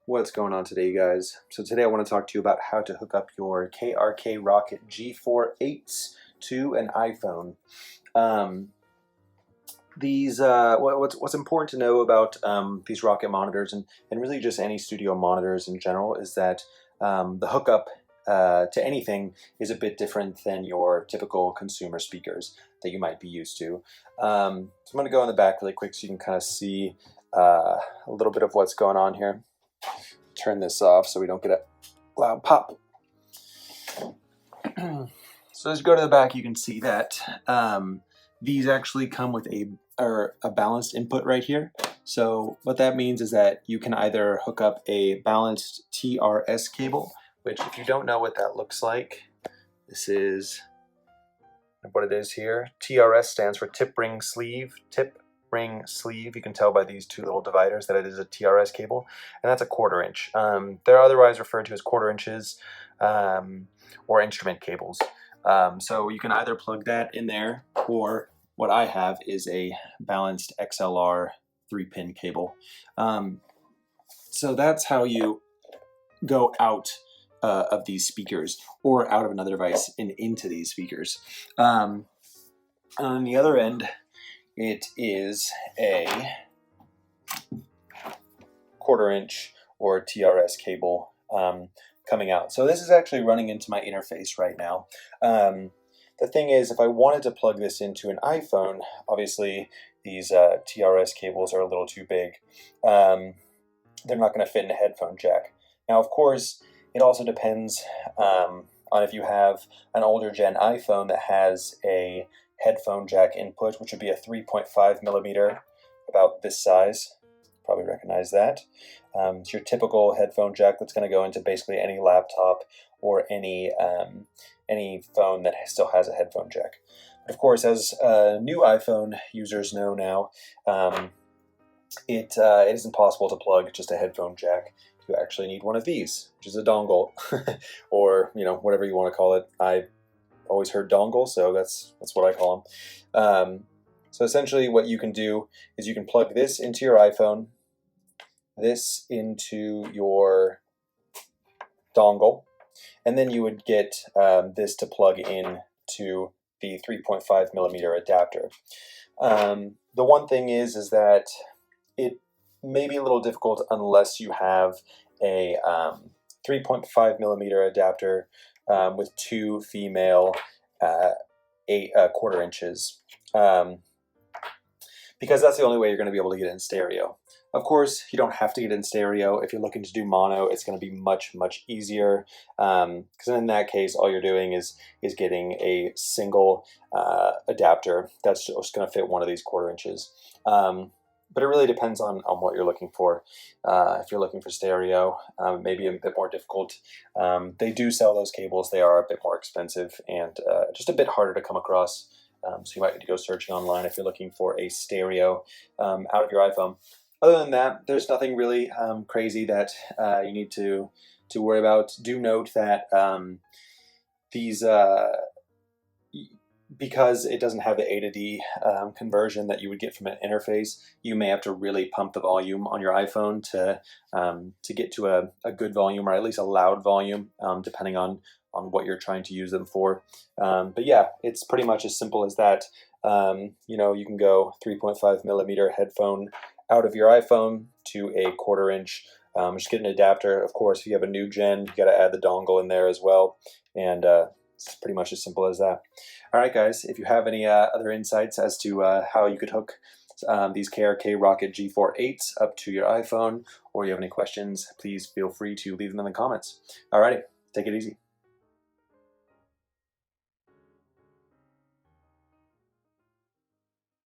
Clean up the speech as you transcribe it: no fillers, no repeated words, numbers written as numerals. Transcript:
What's going on today, you guys? So today I want to talk to you about how to hook up your KRK Rokit G4 8s to an iPhone. What's important to know about these Rokit monitors and really just any studio monitors in general is that the hookup to anything is a bit different than your typical consumer speakers that you might be used to. So I'm going to go in the back really quick so you can kind of see a little bit of what's going on here. Turn this off so we don't get a loud pop. So as you go to the back, you can see that these actually come with a balanced input right here. So what that means is that you can either hook up a balanced TRS cable, which if you don't know what that looks like, this is what it is here. TRS stands for tip ring sleeve. You can tell by these two little dividers that it is a TRS cable, and that's a 1/4 inch. They're otherwise referred to as 1/4 inches or instrument cables. So you can either plug that in there, or what I have is a balanced XLR 3-pin cable. So that's how you go out of these speakers or out of another device and into these speakers. On the other end, it is a 1/4 inch or TRS cable coming out. So this is actually running into my interface right now. The thing is, if I wanted to plug this into an iPhone, obviously these TRS cables are a little too big. They're not going to fit in a headphone jack. Now, of course, it also depends on if you have an older gen iPhone that has a headphone jack input, which would be a 3.5 millimeter, about this size. Probably recognize that. It's your typical headphone jack that's going to go into basically any laptop or any phone that still has a headphone jack. But of course, as new iPhone users know now, it isn't possible to plug just a headphone jack. You actually need one of these, which is a dongle, or whatever you want to call it. I always heard dongle, so that's what I call them. So essentially what you can do is you can plug this into your iPhone, this into your dongle, and then you would get this to plug in to the 3.5 millimeter adapter. The one thing is that it may be a little difficult unless you have a 3.5 millimeter adapter with two female 1/4 inches, because that's the only way you're going to be able to get it in stereo. Of course, you don't have to get it in stereo. If you're looking to do mono, it's going to be much easier, because in that case, all you're doing is getting a single adapter that's just going to fit one of these 1/4 inches. But it really depends on what you're looking for. If you're looking for stereo, maybe a bit more difficult. They do sell those cables. They are a bit more expensive and just a bit harder to come across. So you might need to go searching online if you're looking for a stereo out of your iPhone. Other than that, there's nothing really crazy that you need to worry about. Do note that these because it doesn't have the A to D conversion that you would get from an interface, you may have to really pump the volume on your iPhone to get to a good volume, or at least a loud volume, depending on what you're trying to use them for. But yeah, it's pretty much as simple as that. You can go 3.5 millimeter headphone out of your iPhone to a 1/4 inch. Just get an adapter. Of course, if you have a new gen, you got to add the dongle in there as well. And it's pretty much as simple as that. All right, guys, if you have any other insights as to how you could hook these KRK Rokit G4 8s up to your iPhone, or you have any questions, please feel free to leave them in the comments. All righty, take it easy.